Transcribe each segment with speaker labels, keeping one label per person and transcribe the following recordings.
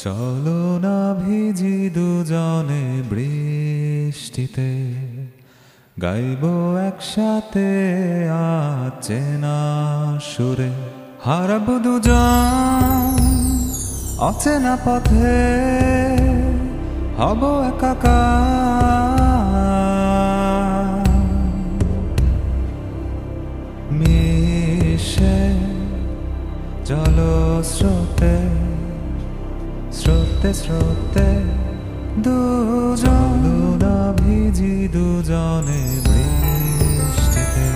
Speaker 1: চলো না ভিজি দুজনে বৃষ্টিতে, গাইবো একসাথে অচেনা সুরে। হারাবো দুজন অচেনা পথে, হব একাকার। মিশে জলস্রোতে, স্রোতে স্রোতে দুজন না ভিজি দুজনে বৃষ্টিতে।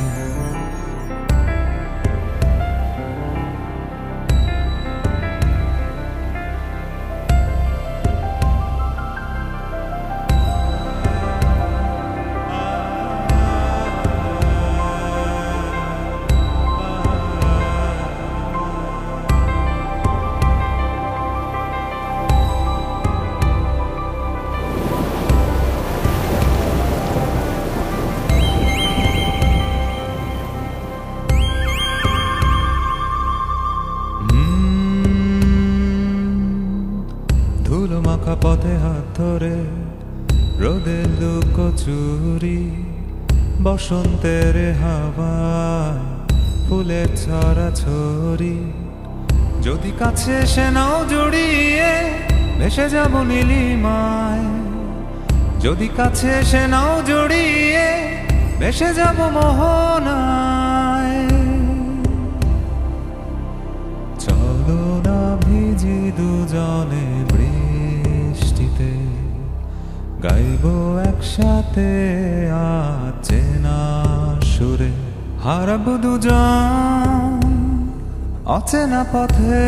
Speaker 1: ধুলো মাখা পথে হাত ধরে, রোদের লুকোচুরি, বসন্তের হাওয়ায় ফুলের ছড়াছড়ি। যদি কাছে এসে নাও জড়িয়ে, ভেসে যাব নীলিমায়। যদি কাছে এসে নাও জড়িয়ে, ভেসে যাব মোহনায়। চলো না ভিজি দুজনে বৃষ্টিতে, গাইবো একসাথে অচেনা সুরে। হারাবো দুজন অচেনা পথে,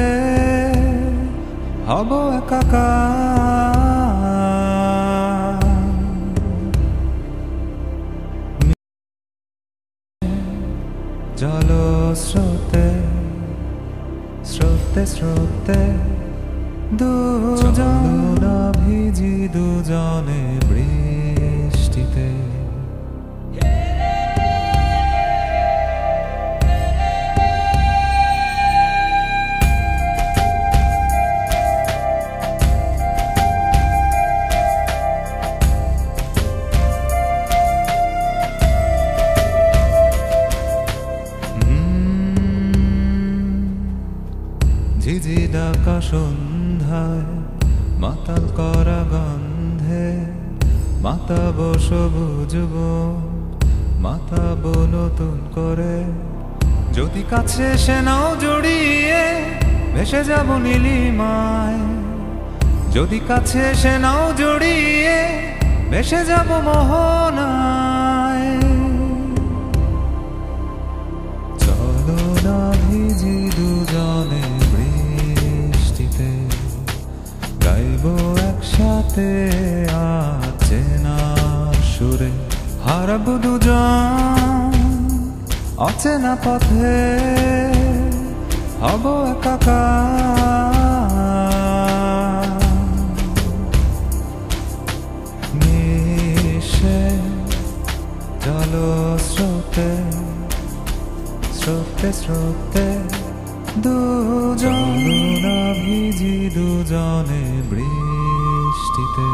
Speaker 1: হব একাকার। জলস্রোতে, স্রোতে স্রোতে দুজন না ভিজি দুজনে বৃষ্টিতে। ঝিঝি ডাকা সন্ধ্যায়, মাতাল করা গন্ধে, মাতাবো সবুজ বন, মাতাবো নতুন করে। যদি কাছে এসে নাও জড়িয়ে, ভেসে যাব নীলিমায়। যদি কাছে এসে নাও জড়িয়ে, ভেসে যাব মোহনায়। চলো না ভিজি দুজনে বৃষ্টিতে, গাইবো একসাথে অচেনা সুরে। হারাবো দুজন অচেনা পথে, হব একাকার। মিশে জলস্রোতে, স্রোতে স্রোতে দুজন না ভিজি দুজনে বৃষ্টিতে।